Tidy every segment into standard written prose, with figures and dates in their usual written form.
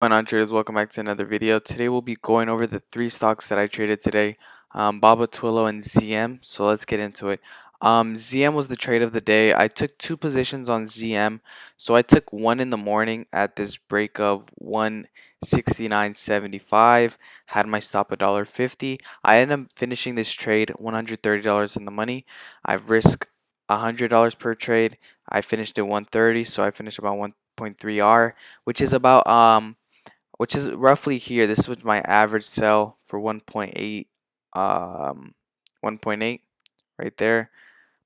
Going on, traders? Welcome back to another video. Today we'll be going over the three stocks that I traded today, Baba, Twilio, and ZM. So let's get into it. ZM was the trade of the day. I took two positions on ZM. So I took one in the morning at this break of 169.75. Had my stop $1.50. I ended up finishing this trade $130 in the money. I've risked $100 per trade. I finished at 130, so I finished about 1.3 R, which is roughly here. This was my average sell for 1.8, 1.8 right there.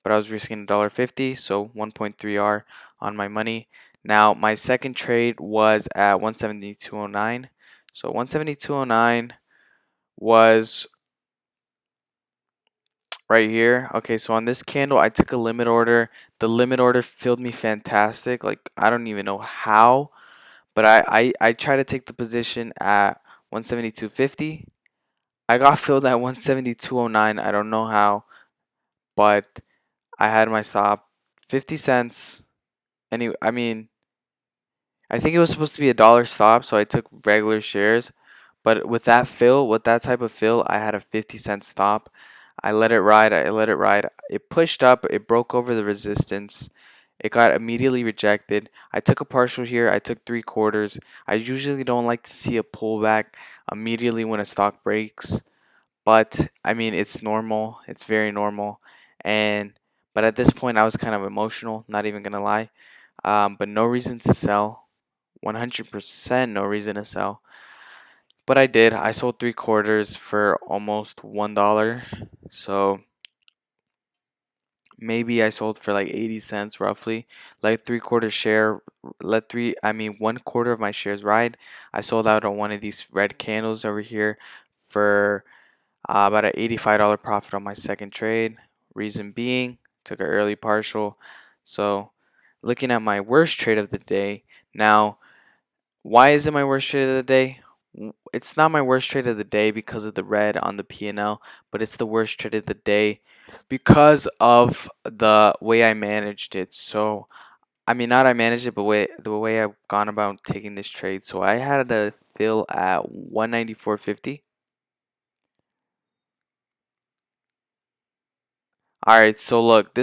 But I was risking $1.50, so 1.3 R on my money. Now my second trade was at 172.09. So 172.09 was right here. Okay, so on this candle, I took a limit order. The limit order filled me fantastic. Like I don't even know how, but I try to take the position at 172.50. I got filled at 172.09. I don't know how, but I had my stop 50 cents. Anyway, I think it was supposed to be $1 stop, so I took regular shares. But with that type of fill, I had a 50-cent stop. I let it ride. I let it ride. It pushed up. It broke over the resistance. It got immediately rejected. I took a partial here. I took 3/4. I usually don't like to see a pullback immediately when a stock breaks. But it's normal. It's very normal. And but at this point, I was kind of emotional. Not even gonna lie. But no reason to sell. 100% no reason to sell. But I did. I sold 3/4 for almost $1. So maybe I sold for like 80 cents roughly. Like 3/4 share. Let three. 1/4 of my shares ride. I sold out on one of these red candles over here for about an $85 profit on my second trade. Reason being, took an early partial. So, looking at my worst trade of the day. Now, why is it my worst trade of the day? It's not my worst trade of the day because of the red on the P&L, but it's the worst trade of the day because of the way I managed it. So, not I managed it, but the way I've gone about taking this trade. So, I had a fill at 194.50. Alright, so look,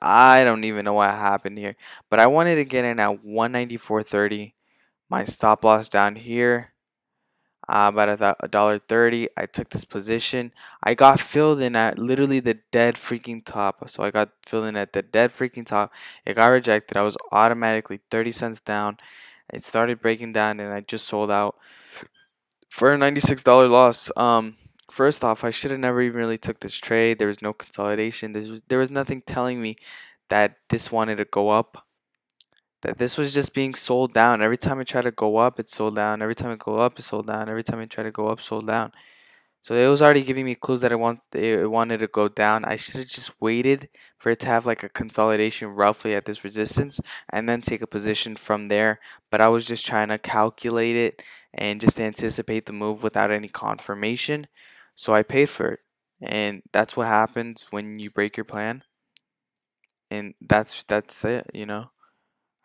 I don't even know what happened here, but I wanted to get in at 194.30. My stop loss down here, about a dollar 30. I took this position. I got filled in at literally the dead freaking top. So I got filled in at the dead freaking top. It got rejected. I was automatically 30 cents down. It started breaking down, and I just sold out for a $96 loss. First off, I should have never even really took this trade. There was no consolidation. There was nothing telling me that this wanted to go up. That this was just being sold down. Every time I try to go up, it sold down. Every time I go up, it sold down. Every time I try to go up, sold down. So it was already giving me clues that it wanted to go down. I should have just waited for it to have like a consolidation roughly at this resistance and then take a position from there. But I was just trying to calculate it and just anticipate the move without any confirmation. So I paid for it. And that's what happens when you break your plan. And that's it.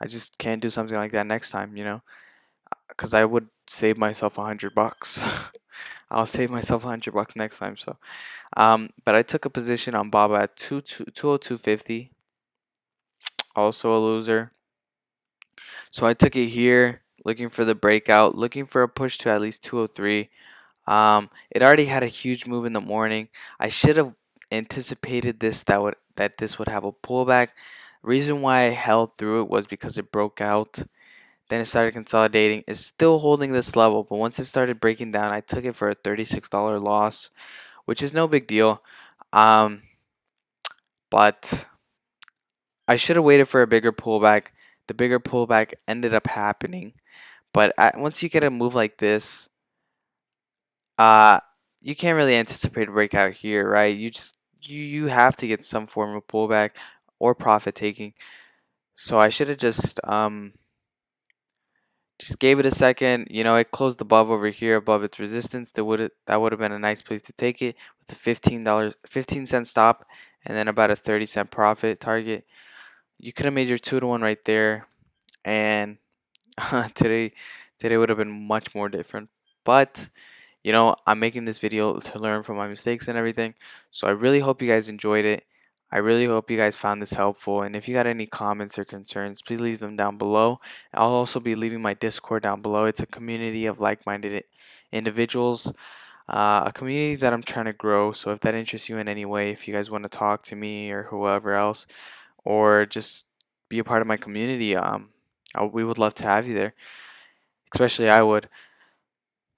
I just can't do something like that next time, because I would save myself $100. I'll save myself $100 next time. So, but I took a position on Baba at 202.50. Also a loser. So I took it here, looking for the breakout, looking for a push to at least 203. It already had a huge move in the morning. I should have anticipated that this would have a pullback. Reason why I held through it was because it broke out. Then it started consolidating. It's still holding this level, but once it started breaking down, I took it for a $36 loss, which is no big deal. Um, but I should have waited for a bigger pullback. The bigger pullback ended up happening. But once you get a move like this, uh, you can't really anticipate a breakout here, right? You have to get some form of pullback or profit taking. So I should have just gave it a second. It closed above over here, above its resistance. That would have been a nice place to take it with a $15 15-cent stop, and then about a 30-cent profit target. You could have made your 2-to-1 right there, and today today would have been much more different. But I'm making this video to learn from my mistakes and everything. So I really hope you guys enjoyed it. I really hope you guys found this helpful. And if you got any comments or concerns, please leave them down below. I'll also be leaving my Discord down below. It's a community of like-minded individuals, a community that I'm trying to grow. So if that interests you in any way, if you guys want to talk to me or whoever else, or just be a part of my community, we would love to have you there. Especially I would.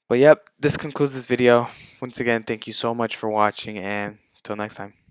But yep, this concludes this video. Once again, thank you so much for watching, and until next time.